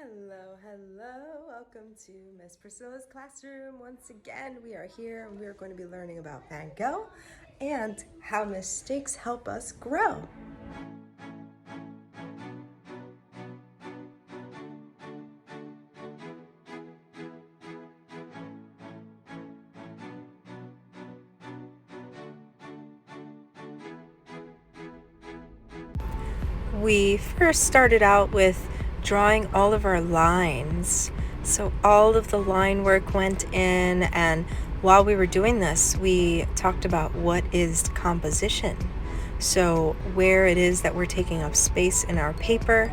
Hello, hello. Welcome to Miss Priscilla's classroom. Once again, we are here and we are going to be learning about Van Gogh and how mistakes help us grow. We first started out with drawing all of our lines. So all of the line work went in, and while we were doing this, we talked about what is composition. So where it is that we're taking up space in our paper,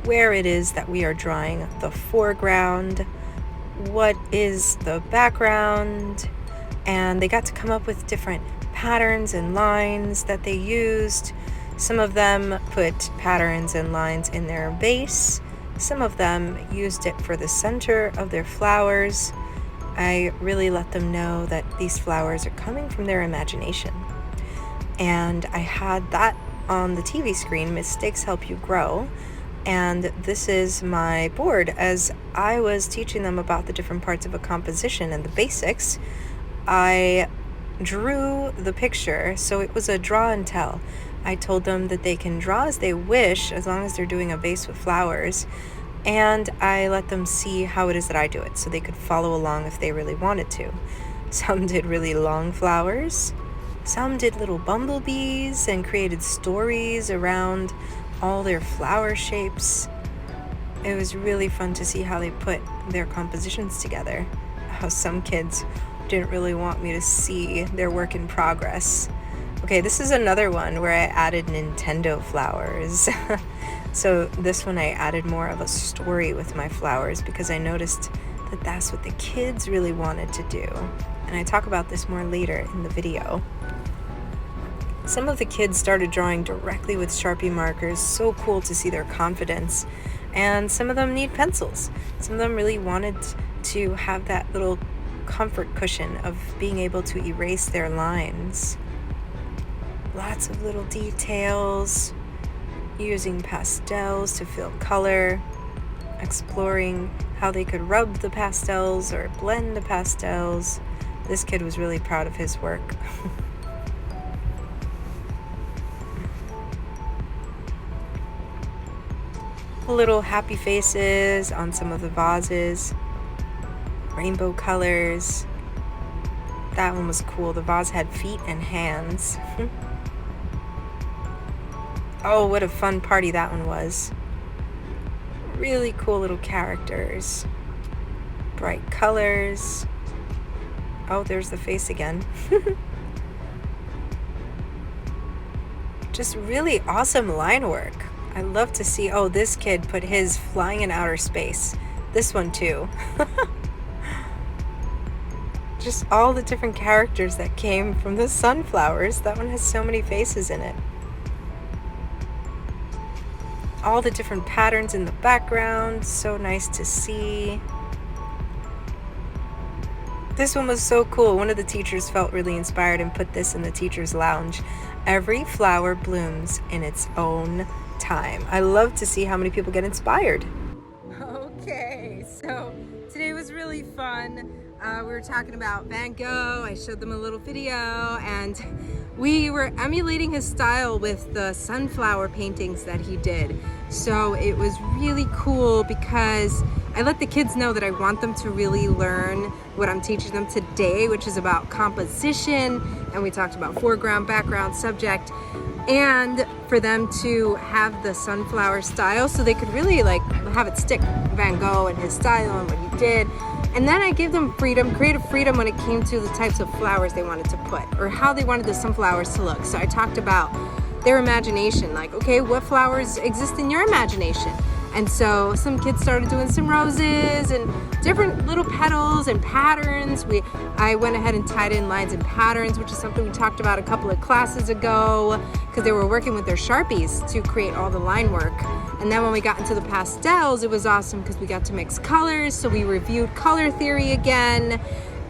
where it is that we are drawing the foreground, what is the background, and they got to come up with different patterns and lines that they used. Some of them put patterns and lines in their base. Some of them used it for the center of their flowers. I really let them know that these flowers are coming from their imagination. And I had that on the TV screen, Mistakes Help You Grow. And this is my board. As I was teaching them about the different parts of a composition and the basics, I drew the picture, so it was a draw and tell. I told them that they can draw as they wish as long as they're doing a vase with flowers, and I let them see how it is that I do it so they could follow along if they really wanted to. Some did really long flowers, some did little bumblebees and created stories around all their flower shapes. It was really fun to see how they put their compositions together. How some kids didn't really want me to see their work in progress. Okay, this is another one where I added Nintendo flowers. So this one I added more of a story with my flowers because I noticed that that's what the kids really wanted to do. And I talk about this more later in the video. Some of the kids started drawing directly with Sharpie markers. So cool to see their confidence. And some of them need pencils. Some of them really wanted to have that little comfort cushion of being able to erase their lines. Lots of little details, using pastels to fill color, exploring how they could rub the pastels or blend the pastels. This kid was really proud of his work. Little happy faces on some of the vases, rainbow colors. That one was cool. The vase had feet and hands. Oh, what a fun party that one was. Really cool little characters. Bright colors. Oh, there's the face again. Just really awesome line work. I love to see, oh, this kid put his flying in outer space. This one too. Just all the different characters that came from the sunflowers. That one has so many faces in it. All the different patterns in the background, so nice to see. This one was so cool. One of the teachers felt really inspired and put this in the teacher's lounge. Every flower blooms in its own time. I love to see how many people get inspired. Okay, so today was really fun. We were talking about Van Gogh. I showed them a little video and we were emulating his style with the sunflower paintings that he did. So it was really cool because I let the kids know that I want them to really learn what I'm teaching them today, which is about composition. And we talked about foreground, background, subject, and for them to have the sunflower style so they could really like have it stick, Van Gogh and his style and what he did. And then I gave them freedom, creative freedom when it came to the types of flowers they wanted to put or how they wanted the sunflowers to look. So I talked about their imagination, like, okay, what flowers exist in your imagination? And so some kids started doing some roses and different little petals and patterns. I went ahead and tied in lines and patterns, which is something we talked about a couple of classes ago because they were working with their Sharpies to create all the line work. And then when we got into the pastels, it was awesome because we got to mix colors. So we reviewed color theory again.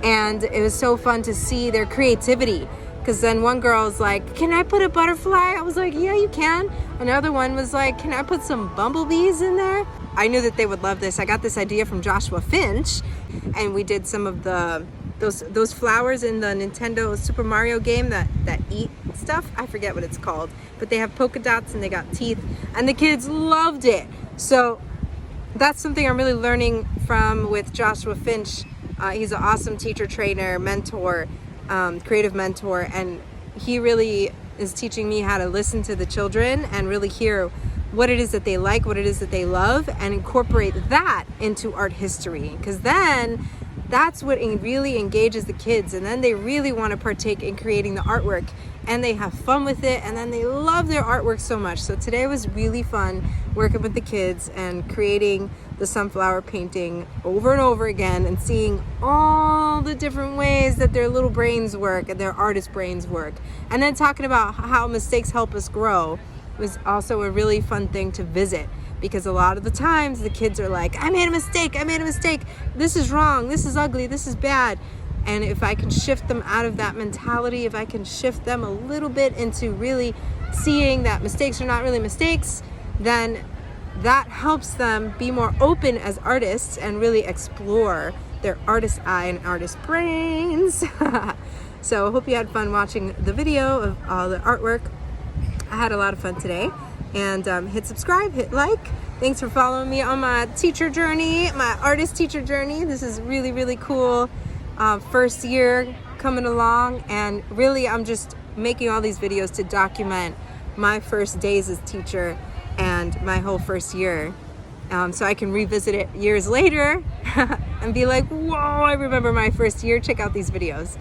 And it was so fun to see their creativity because then one girl's like, can I put a butterfly? I was like, yeah, you can. Another one was like, can I put some bumblebees in there? I knew that they would love this. I got this idea from Joshua Finch, and we did some of those flowers in the Nintendo Super Mario game that eat stuff. I forget what it's called, but they have polka dots and they got teeth, and the kids loved it. So that's something I'm really learning from with Joshua Finch. He's an awesome teacher, trainer, mentor, creative mentor, and he really is teaching me how to listen to the children and really hear what it is that they like, what it is that they love, and incorporate that into art history, because then that's what really engages the kids, and then they really want to partake in creating the artwork, and they have fun with it, and then they love their artwork so much. So today was really fun working with the kids and creating the sunflower painting over and over again, and seeing all the different ways that their little brains work and their artist brains work, and then talking about how mistakes help us grow was also a really fun thing to visit, because a lot of the times the kids are like, I made a mistake, this is wrong, this is ugly, this is bad. And if I can shift them out of that mentality, if I can shift them a little bit into really seeing that mistakes are not really mistakes, then that helps them be more open as artists and really explore their artist eye and artist brains. So I hope you had fun watching the video of all the artwork. I had a lot of fun today. And hit subscribe, hit like. Thanks for following me on my teacher journey, my artist teacher journey. This is really, really cool. First year coming along, and really I'm just making all these videos to document my first days as teacher and my whole first year, so I can revisit it years later and be like, whoa, I remember my first year. Check out these videos.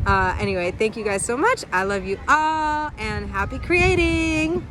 Anyway, thank you guys so much. I love you all, and happy creating.